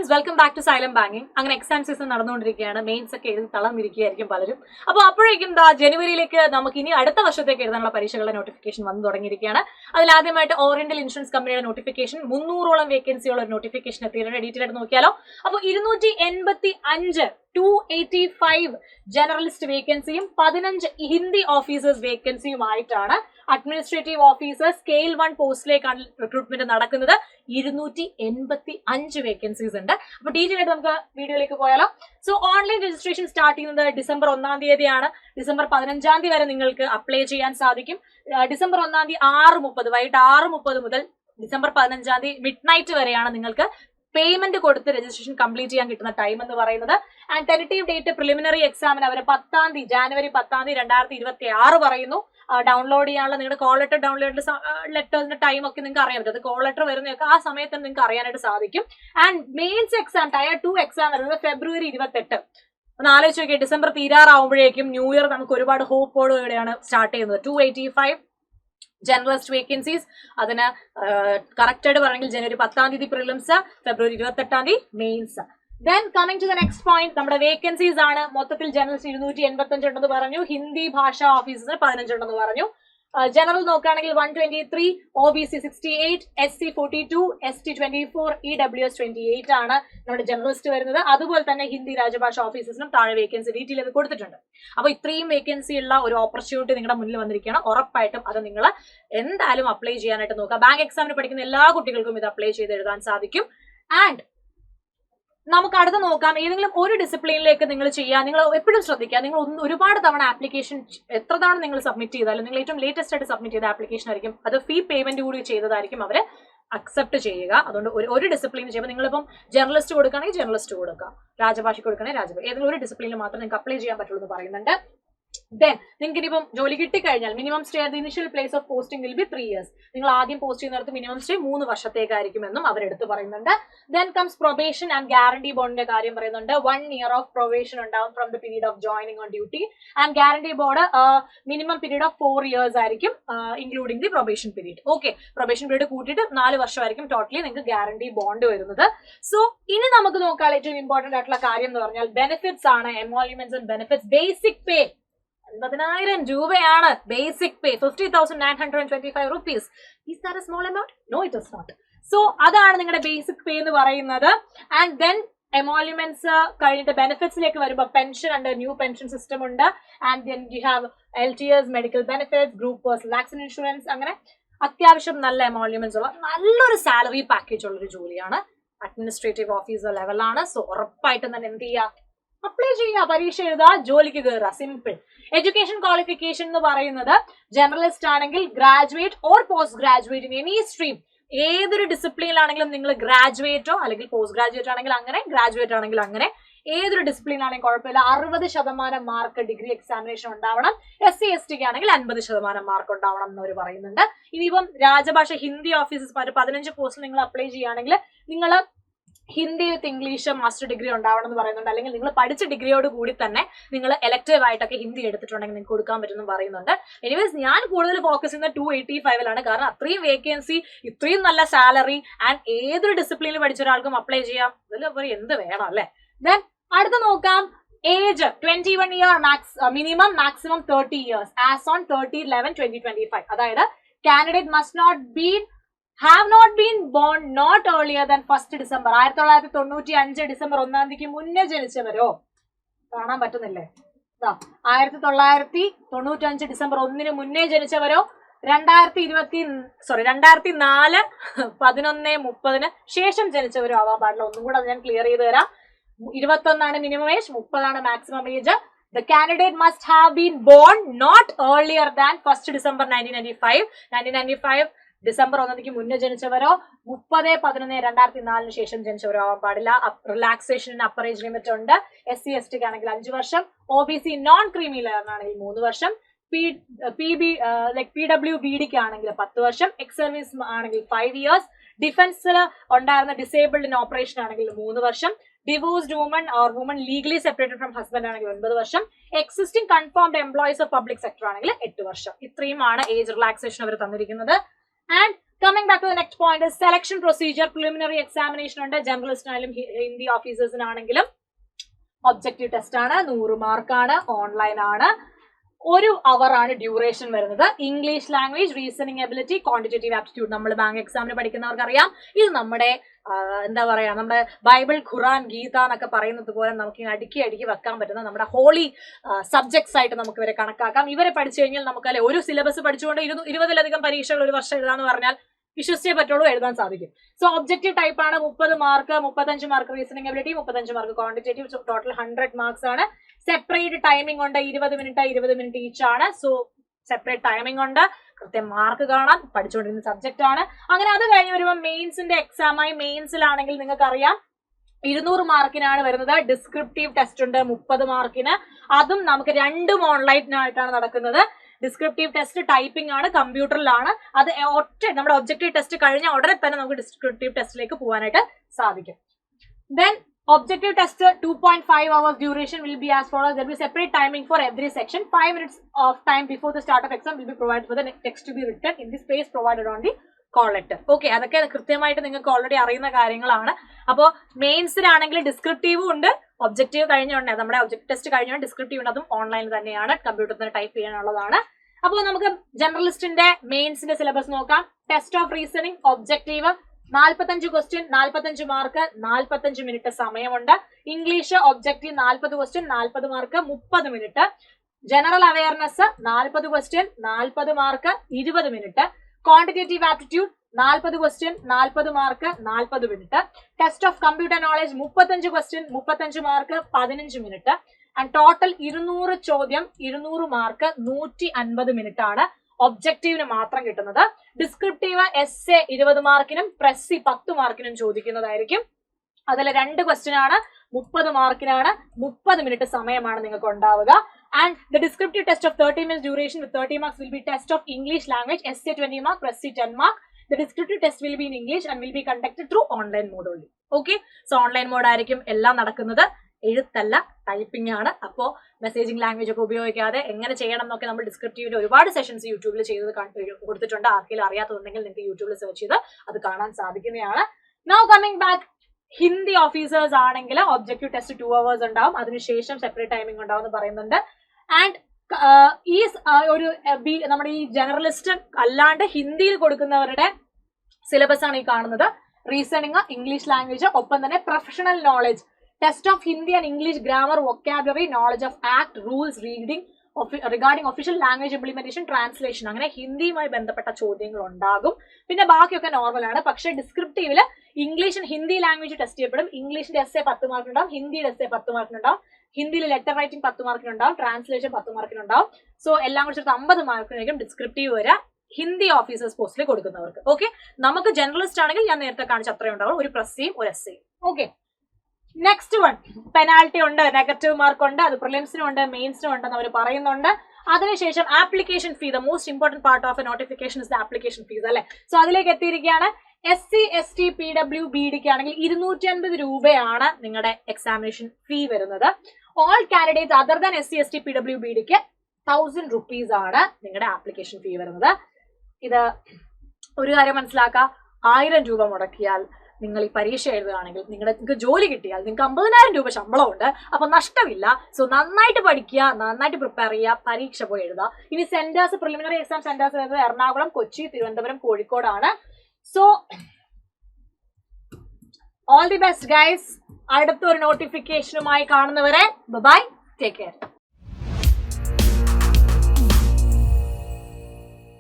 Friends, welcome back to Xylem banking. അങ്ങനെ exam season നടന്നുകൊണ്ടിരിക്കുകയാണ്. Mains ഒക്കെ എഴുതി തളർന്നിരിക്കുകയായിരിക്കും പലരും. അപ്പോൾ അപ്പോഴേക്കും ജനുവരിയിലേക്ക് നമുക്ക് ഇനി അടുത്ത വർഷത്തേക്ക് എഴുതാനുള്ള പരീക്ഷകളുടെ നോട്ടിഫിക്കേഷൻ വന്നു തുടങ്ങിയിരിക്കുകയാണ്. അതിലാദ്യമായിട്ട് ഓറിയന്റൽ ഇൻഷുറൻസ് കമ്പനിയുടെ നോട്ടിഫിക്കേഷൻ 300ഓളം വേക്കൻസിയുള്ള ഒരു നോട്ടിഫിക്കേഷൻ എത്തിയിട്ടുണ്ട്. ഡീറ്റെയിൽ ആയിട്ട് നോക്കിയാലോ. അപ്പോൾ 285 ജനറലിസ്റ്റ് വേക്കൻസിയും 15 ഹിന്ദി ഓഫീസേഴ്സ് വേക്കൻസിയുമായിട്ടാണ് അഡ്മിനിസ്ട്രേറ്റീവ് ഓഫീസർ സ്കെയിൽ 1 പോസ്റ്റിലേക്കാണ് റിക്രൂട്ട്മെന്റ് നടക്കുന്നത്. 285 വേക്കൻസീസ് ഉണ്ട്. അപ്പൊ ഡീറ്റെയിൽ ആയിട്ട് നമുക്ക് വീഡിയോയിലേക്ക് പോയാലോ. സോ ഓൺലൈൻ രജിസ്ട്രേഷൻ സ്റ്റാർട്ട് ചെയ്യുന്നത് ഡിസംബർ 1-ാം തീയതിയാണ്. ഡിസംബർ 15-ാം തീയതി വരെ നിങ്ങൾക്ക് അപ്ലൈ ചെയ്യാൻ സാധിക്കും. ഡിസംബർ 1-ാം തീയതി 6:30 വൈകിട്ട് 6:30 മുതൽ ഡിസംബർ 15-ാം തീയതി മിഡ് നൈറ്റ് വരെയാണ് നിങ്ങൾക്ക് പേയ്മെന്റ് കൊടുത്ത് രജിസ്ട്രേഷൻ കംപ്ലീറ്റ് ചെയ്യാൻ കിട്ടുന്ന ടൈം എന്ന് പറയുന്നത്. ആൻഡ് ടെന്റേറ്റീവ് ഡേറ്റ് പ്രിലിമിനറി എക്സാമിന് അവർ ജാനുവരി 10-ാം തീയതി 2026 പറയുന്നു. ഡൗൺലോഡ് ചെയ്യാനുള്ള നിങ്ങളുടെ കോൾ ലെറ്റർ ഡൗൺലോഡ് ലെറ്റേഴ്സിന്റെ ടൈം ഒക്കെ നിങ്ങൾക്ക് അറിയാൻ പറ്റും. അത് കോൾ ലെറ്റർ വരുന്നതൊക്കെ ആ സമയത്ത് നിങ്ങൾക്ക് അറിയാനായിട്ട് സാധിക്കും. And mains exam tier 2 exam വരുന്നത് ഫെബ്രുവരി 28. ഒന്ന് ആലോചിച്ച് നോക്കിയാൽ ഡിസംബർ തീരാറാവുമ്പോഴേക്കും ന്യൂ ഇയർ നമുക്ക് ഒരുപാട് ഹോപ്പോടുകൂടെയാണ് സ്റ്റാർട്ട് ചെയ്യുന്നത്. 285 ജനറലിസ്റ്റ് വേക്കൻസീസ്. അതിന് കറക്റ്റ് ആയിട്ട് പറഞ്ഞെങ്കിൽ ജനുവരി 10-ാം തീയതി പ്രിലിംസ്, ഫെബ്രുവരി 28-ാം തീയതി mains. Then coming to the next point, നമ്മുടെ വേക്കൻസീസ് ആണ്. മൊത്തത്തിൽ ജനറലിസ്റ്റ് 285 ഉണ്ടെന്ന് പറഞ്ഞു. ഹിന്ദി ഭാഷാ ഓഫീസേഴ്സിന് 15 ഉണ്ടെന്ന് പറഞ്ഞു. ജനറൽ നോക്കുകയാണെങ്കിൽ 123, OBC 68, SC 42, ST 24, EWS 28 ആണ് നമ്മുടെ ജനറലിസ്റ്റ് വരുന്നത്. അതുപോലെ തന്നെ ഹിന്ദി രാജഭാഷ ഓഫീസേഴ്സിനും താഴെ വേക്കൻസി ഡീറ്റെയിൽ ചെയ്ത് കൊടുത്തിട്ടുണ്ട്. അപ്പൊ ഇത്രയും വേക്കൻസി ഉള്ള ഒരു ഓപ്പർച്യൂണിറ്റി നിങ്ങളുടെ മുന്നിൽ വന്നിരിക്കുകയാണ്. ഉറപ്പായിട്ടും അത് നിങ്ങൾ എന്തായാലും അപ്ലൈ ചെയ്യാനായിട്ട് നോക്കുക. ബാങ്ക് എക്സാമിന് പഠിക്കുന്ന എല്ലാ കുട്ടികൾക്കും ഇത് അപ്ലൈ ചെയ്ത് എഴുതാൻ സാധിക്കും. ആൻഡ് നമുക്ക് അടുത്ത് നോക്കാം. ഏതെങ്കിലും ഒരു ഡിസിപ്ലിനിലേക്ക് നിങ്ങൾ ചെയ്യാൻ നിങ്ങൾ എപ്പോഴും ശ്രദ്ധിക്കുക. നിങ്ങൾ ഒരുപാട് തവണ ആപ്ലിക്കേഷൻ എത്ര തവണ നിങ്ങൾ സബ്മിറ്റ് ചെയ്താലും നിങ്ങൾ ഏറ്റവും ലേറ്റസ്റ്റ് ആയിട്ട് സബ്മിറ്റ് ചെയ്ത ആപ്ലിക്കേഷൻ ആയിരിക്കും അത് ഫീ പേയ്മെന്റ് കൂടി ചെയ്തതായിരിക്കും അവർ അക്സെപ്റ്റ് ചെയ്യുക. അതുകൊണ്ട് ഒരു ഡിസിപ്ലിൻ ചെയ്യുമ്പോൾ നിങ്ങളിപ്പം ജേർണലിസ്റ്റ് കൊടുക്കുകയാണെങ്കിൽ ജേർണലിസ്റ്റ് കൊടുക്കുക, രാജഭാഷയ്ക്ക് കൊടുക്കുകയാണെങ്കിൽ രാജഭാഷ, ഏതെങ്കിലും ഒരു ഡിസിപ്ലിനിൽ മാത്രം നിങ്ങൾക്ക് അപ്ലൈ ചെയ്യാൻ പറ്റുള്ളൂ എന്ന് പറയുന്നുണ്ട്. ദെൻ നിങ്ങൾക്ക് ഇനിയിപ്പം ജോലി കിട്ടിക്കഴിഞ്ഞാൽ minimum stay the initial place of posting will be 3 years. നിങ്ങൾ ആദ്യം പോസ്റ്റ് ചെയ്യുന്നിടത്ത് മിനിമം സ്റ്റേ 3 വർഷത്തേക്കായിരിക്കും എന്നും അവരെടുത്ത് പറയുന്നുണ്ട്. Then comes probation and guarantee ബോണ്ടിന്റെ കാര്യം പറയുന്നുണ്ട്. 1 year ഓഫ് പ്രൊബേഷൻ ഉണ്ടാവും from the period of joining on duty. And guarantee board minimum period of 4 years ആയിരിക്കും, including the probation period. Okay, probation period കൂട്ടിയിട്ട് 4 വർഷമായിരിക്കും ടോട്ടലി നിങ്ങൾക്ക് ഗ്യാരണ്ടി ബോണ്ട് വരുന്നത്. So ഇനി നമുക്ക് നോക്കാൻ ഏറ്റവും ഇമ്പോർട്ടന്റ് ആയിട്ടുള്ള കാര്യം എന്ന് പറഞ്ഞാൽ ബെനിഫിറ്റ്സ് ആണ്. Employments and benefits. Basic pay 50,000 രൂപയാണ് basic pay. 50,925 rupees. Is that a small amount? No, it is not. So അതാണ് നിങ്ങളുടെ ബേസിക് പേ എന്ന് പറയുന്നത്. ആൻഡ് ദെൻ എമോൾമെന്റ്സ് കഴിഞ്ഞിട്ട് ബെനിഫിറ്റ്സിലേക്ക് വരുമ്പോൾ പെൻഷൻ ഉണ്ട്, ന്യൂ പെൻഷൻ സിസ്റ്റം ഉണ്ട്. And then you have LTS, medical benefits, group personal accident insurance. അങ്ങനെ അത്യാവശ്യം നല്ല എമോൾമെന്റ്സ് ഉള്ള നല്ലൊരു സാലറി പാക്കേജ് ഉള്ളൊരു ജോലിയാണ്. അഡ്മിനിസ്ട്രേറ്റീവ് ഓഫീസർ ലെവലാണ്. സോ ഉറപ്പായിട്ടും തന്നെ എന്ത് ചെയ്യുക, അപ്ലൈ ചെയ്യുക, പരീക്ഷ എഴുതുക, ജോലിക്ക് കയറുക. സിമ്പിൾ. എഡ്യൂക്കേഷൻ ക്വാളിഫിക്കേഷൻ എന്ന് പറയുന്നത് ജനറലിസ്റ്റ് ആണെങ്കിൽ graduate or post graduate in any stream. ഏതൊരു ഡിസിപ്ലിനിലാണെങ്കിലും നിങ്ങൾ ഗ്രാജുവേറ്റോ അല്ലെങ്കിൽ പോസ്റ്റ് ഗ്രാജുവേറ്റ് ആണെങ്കിൽ അങ്ങനെ, ഗ്രാജുവേറ്റ് ആണെങ്കിൽ അങ്ങനെ, ഏതൊരു ഡിസിപ്ലിൻ ആണെങ്കിൽ കുഴപ്പമില്ല. 60% മാർക്ക് ഡിഗ്രി എക്സാമിനേഷൻ ഉണ്ടാവണം. SC ST ആണെങ്കിൽ 50% മാർക്ക് ഉണ്ടാവണം എന്നവർ പറയുന്നുണ്ട്. ഇനിയിപ്പം രാജഭാഷ ഹിന്ദി ഓഫീസേഴ്സ് 15 പോസ്റ്റിൽ നിങ്ങൾ അപ്ലൈ ചെയ്യുകയാണെങ്കിൽ നിങ്ങൾ Hindi with English master degree ഉണ്ടാവണം എന്ന് പറയുന്നുണ്ട്. അല്ലെങ്കിൽ നിങ്ങൾ പഠിച്ച ഡിഗ്രിയോട് കൂടി തന്നെ നിങ്ങൾ എലക്റ്റീവ് ആയിട്ടൊക്കെ ഹിന്ദി എടുത്തിട്ടുണ്ടെങ്കിൽ നിങ്ങൾക്ക് കൊടുക്കാൻ പറ്റുമെന്ന് പറയുന്നുണ്ട്. എനിവേസ് ഞാൻ കൂടുതൽ ഫോക്കസ് ചെയ്യുന്നത് 285-ലാണ്. കാരണം അത്രയും വേക്കൻസി, ഇത്രയും നല്ല സാലറി, ആൻഡ് ഏതൊരു ഡിസിപ്ലിനിൽ പഠിച്ച ഒരാൾക്കും അപ്ലൈ ചെയ്യാം. ഇതിൽ എന്ത് വേണം അല്ലേ. ദെൻ അടുത്ത് നോക്കാം. Age 21 year minimum, maximum 30 years as on 30/11/2025. അതായത് candidate must have not been born not earlier than 1st December. 1995 December 1-ാം തീയതിക്ക് മുന്നേ ജനിച്ചവരോ, കാണാൻ പറ്റുന്നില്ലേ, 1995 ഡിസംബർ 1-ന് മുന്നേ ജനിച്ചവരോ, 2004 11/30 ശേഷം ജനിച്ചവരോ ആവാൻ പാടില്ല. ഒന്നും കൂടെ ഞാൻ ക്ലിയർ ചെയ്ത് തരാം. 21 minimum age, 30 maximum age. The candidate must have been born not earlier than 1st December 1995 December 1-ന് മുന്നേ ജനിച്ചവരോ, 30/11/2004 ശേഷം ജനിച്ചവരോ ആവാൻ പാടില്ല. റിലാക്സേഷന് അപ്പർ ഏജ് ലിമിറ്റ് ഉണ്ട്. SC ST ആണെങ്കിൽ 5 വർഷം, OBC നോൺ ക്രീമി ലെയറിനാണെങ്കിൽ 3 വർഷം, PWBD ആണെങ്കിൽ 10 വർഷം, എക്സ് സർവീസ് ആണെങ്കിൽ 5 years, ഡിഫൻസിൽ ഉണ്ടായിരുന്ന ഡിസേബിൾഡ് ഇൻ ഓപ്പറേഷൻ ആണെങ്കിൽ 3 വർഷം, divorced woman or woman legally separated from husband ആണെങ്കിൽ 9 വർഷം, existing confirmed employees of public sector ആണെങ്കിൽ 8 വർഷം. ഇത്രയുമാണ് ഏജ് റിലാക്സേഷൻ അവർ തന്നിരിക്കുന്നത്. And Coming back to the next point is selection procedure. Preliminary examination ഉണ്ട് ജനറലിസ്റ്റിനായാലും Hindi ഓഫീസേഴ്സിനാണെങ്കിലും. Objective test ആണ്, 100 മാർക്കാണ്, ഓൺലൈൻ ആണ്, 1 hour ആണ് ഡ്യൂറേഷൻ വരുന്നത്. English language, reasoning ability, quantitative aptitude. നമ്മൾ ബാങ്ക് എക്സാമിന് പഠിക്കുന്നവർക്ക് അറിയാം, ഇത് നമ്മുടെ എന്താ പറയാ, നമ്മുടെ ബൈബിൾ, ഖുറാൻ, ഗീത എന്നൊക്കെ പറയുന്നത് പോലെ നമുക്ക് അടുക്കി വെക്കാൻ പറ്റുന്ന നമ്മുടെ ഹോളി സബ്ജക്ട്സ് ആയിട്ട് നമുക്ക് ഇവരെ കണക്കാക്കാം. ഇവരെ പഠിച്ചു കഴിഞ്ഞാൽ നമുക്കല്ലേ ഒരു സിലബസ് പഠിച്ചുകൊണ്ട് 20-ലധികം പരീക്ഷകൾ ഒരു വർഷം എഴുതാന്ന് പറഞ്ഞാൽ വിശ്വസിച്ചേ പറ്റുള്ളൂ, എഴുതാൻ സാധിക്കും. സോ ഒബ്ജക്റ്റീവ് ടൈപ്പ് ആണ്, 30 mark, 35 mark reasoning ability, 35 mark quantitative, total 100 marks ആണ്. സെപ്പറേറ്റ് ടൈമിംഗ് ഉണ്ട്, 20 മിനിറ്റ് ഈച്ച് ആണ്. സോ സെപ്പറേറ്റ് ടൈമിംഗ് ഉണ്ട്, കൃത്യം മാർക്ക് കാണാം, പഠിച്ചുകൊണ്ടിരുന്ന സബ്ജക്റ്റ് ആണ്. അങ്ങനെ അത് കഴിഞ്ഞ് വരുമ്പോൾ മെയിൻസിന്റെ എക്സാമായി. മെയിൻസിലാണെങ്കിൽ നിങ്ങൾക്ക് അറിയാം 200 മാർക്കിനാണ് വരുന്നത്. ഡിസ്ക്രിപ്റ്റീവ് ടെസ്റ്റ് ഉണ്ട് 30 മാർക്കിന്. അതും നമുക്ക് 2 ഓൺലൈനായിട്ടാണ് നടക്കുന്നത്. ഡിസ്ക്രിപ്റ്റീവ് ടെസ്റ്റ് ടൈപ്പിംഗ് ആണ്, കമ്പ്യൂട്ടറിലാണ്. അത് നമ്മുടെ ഒബ്ജക്റ്റീവ് ടെസ്റ്റ് കഴിഞ്ഞ ഉടനെ തന്നെ നമുക്ക് ഡിസ്ക്രിപ്റ്റീവ് ടെസ്റ്റിലേക്ക് പോകാനായിട്ട് സാധിക്കും. Then objective test 2.5 hours duration will be as follows. There will be separate timing for every section. 5 minutes of time before the start of exam will be provided for the text to be written in the space provided on the call letter. Okay, അതൊക്കെ കൃത്യമായിട്ട് നിങ്ങൾക്ക് already അറിയുന്ന കാര്യങ്ങളാണ്. അപ്പോൾ മെയിൻസിനാണെങ്കിൽ ഡിസ്ക്രിപ്റ്റീവും ഉണ്ട്, objective കഴിഞ്ഞുണ്ട്, നമ്മുടെ objective test കഴിഞ്ഞുകൊണ്ട് descriptive ഉണ്ട്, അതും ഓൺലൈനിൽ തന്നെയാണ്, കമ്പ്യൂട്ടറിൽ തന്നെ ടൈപ്പ് ചെയ്യാനുള്ളതാണ്. അപ്പോൾ നമുക്ക് ജനറലിസ്റ്റിന്റെ മെയിൻസിന്റെ സിലബസ് നോക്കാം. Test of reasoning objective 45 question, 45 mark, 45 minute സമയമുണ്ട്. English objective 40 question, 40 mark, 30 minute. General awareness 40 question, 40 mark, 20 minute. Quantitative aptitude 40 question, 40 mark, 40 minute. Test of computer knowledge 35 question, 35 mark, 15 minute. And total 200 ചോദ്യം, 200 mark, 150 minute ആണ് ഒബ്ജക്റ്റീവിന് മാത്രം കിട്ടുന്നത്. Descriptive SA 20 മാർക്കിനും പ്രസ്സി 10 മാർക്കിനും ചോദിക്കുന്നതായിരിക്കും. അതിൽ 2 question ആണ്, 30 മാർക്കിനാണ്, 30 minute സമയമാണ് നിങ്ങൾക്ക് ഉണ്ടാവുക. And the descriptive test of 30 minutes duration with 30 marks will be test of English language, essay 20 mark, pressy 10 mark. The descriptive test will be in English and will be conducted through online mode only. Okay, so online mode ആയിരിക്കും എല്ലാം നടക്കുന്നത്, എഴുത്തല്ല, typing ആണ്. അപ്പോൾ messaging language ഒക്കെ ഉപയോഗിക്കാതെ എങ്ങനെ ചെയ്യണം എന്നൊക്കെ നമ്മൾ ഡിസ്ക്രിപ്റ്റീവിൽ ഒരുപാട് സെഷൻസ് യൂട്യൂബിൽ ചെയ്തത് കൊടുത്തിട്ടുണ്ട്. ആർക്കെങ്കിലും അറിയാത്തതുണ്ടെങ്കിൽ നിങ്ങൾക്ക് യൂട്യൂബിൽ സെർച്ച് ചെയ്ത് അത് കാണാൻ സാധിക്കുന്നതാണ്. Now coming back, Hindi officers ആണെങ്കിൽ ഒബ്ജക്റ്റീവ് ടെസ്റ്റ് 2 hours ഉണ്ടാവും, അതിനുശേഷം സെപ്പറേറ്റ് ടൈമിംഗ് ഉണ്ടാവും എന്ന് പറയുന്നുണ്ട്. ആൻഡ് ഈ ഒരു നമ്മുടെ ഈ ജനറലിസ്റ്റ് അല്ലാണ്ട് ഹിന്ദിയിൽ കൊടുക്കുന്നവരുടെ സിലബസ് ആണ് ഈ കാണുന്നത്. റീസണിങ്, ഇംഗ്ലീഷ് ലാംഗ്വേജ്, ഒപ്പം തന്നെ professional knowledge, test of Hindi and English grammar, vocabulary, knowledge of act, rules, reading, regarding official language implementation, translation. അങ്ങനെ ഹിന്ദിയുമായി ബന്ധപ്പെട്ട ചോദ്യങ്ങൾ ഉണ്ടാകും. പിന്നെ ബാക്കിയൊക്കെ നോർമൽ ആണ്. പക്ഷേ ഡിസ്ക്രിപ്റ്റീവില് ഇംഗ്ലീഷ് ഹിന്ദി ലാംഗ്വേജ് ടെസ്റ്റ് ചെയ്യപ്പെടും. ഇംഗ്ലീഷിന്റെ എസ്എ 10 മാർക്കിനുണ്ടാവും, ഹിന്ദിയുടെ എസ്എ 10 മാർക്കിനുണ്ടാവും, ഹിന്ദിയിൽ ലെറ്റർ റൈറ്റിംഗ് 10 മാർക്കിനുണ്ടാവും, ട്രാൻസ്ലേഷൻ 10 മാർക്കിനുണ്ടാവും. സോ എല്ലാം കൂടി 50 മാർക്കിനായിരിക്കും ഡിസ്ക്രിപ്റ്റീവ് വരെ ഹിന്ദി ഓഫീസേഴ്സ് പോസ്റ്റിൽ കൊടുക്കുന്നവർക്ക്. ഓക്കെ, നമുക്ക് ജനറലിസ്റ്റ് ആണെങ്കിൽ ഞാൻ നേരത്തെ കാണിച്ച അത്രയും ഉണ്ടാവും, ഒരു പ്രസ്സിയും ഒരു എസ്എയും. ഓക്കെ, നെക്സ്റ്റ് വൺ, പെനാൽറ്റി ഉണ്ട്, നെഗറ്റീവ് മാർക്ക് ഉണ്ട്, അത് പ്രിലിംസിനും ഉണ്ട്, മെയിൻസിനും ഉണ്ടെന്ന് അവർ പറയുന്നുണ്ട്. അതിനുശേഷം application fee, the most important part of A notification is the application fees അല്ലെ. സോ അതിലേക്ക് എത്തിയിരിക്കുകയാണ്. SC, ST, PW, BDക്ക് ആണെങ്കിൽ 250 രൂപയാണ് നിങ്ങളുടെ എക്സാമിനേഷൻ ഫീ വരുന്നത്. All candidates other than SC, ST, PW, BDക്ക് 1000 rupees ആണ് നിങ്ങളുടെ ആപ്ലിക്കേഷൻ ഫീ വരുന്നത്. ഇത് ഒരു കാര്യം മനസ്സിലാക്കുക, 1000 രൂപ മുടക്കിയാൽ നിങ്ങൾ ഈ പരീക്ഷ എഴുതുകയാണെങ്കിൽ നിങ്ങൾക്ക് ജോലി കിട്ടിയാൽ നിങ്ങൾക്ക് 50,000 രൂപ ശമ്പളമുണ്ട്. അപ്പൊ നഷ്ടമില്ല. സോ നന്നായിട്ട് പഠിക്കുക, നന്നായിട്ട് പ്രിപ്പയർ ചെയ്യുക, പരീക്ഷ പോയി എഴുതുക. ഇനി സെന്റേഴ്സ്, പ്രിലിമിനറി എക്സാം സെന്റേഴ്സ് വരുന്നത് എറണാകുളം, കൊച്ചി, തിരുവനന്തപുരം, കോഴിക്കോടാണ്. So all the best guys. അടുത്തൊരു നോട്ടിഫിക്കേഷനുമായി കാണുന്നവരെ ബൈ, ടേക്ക് കെയർ.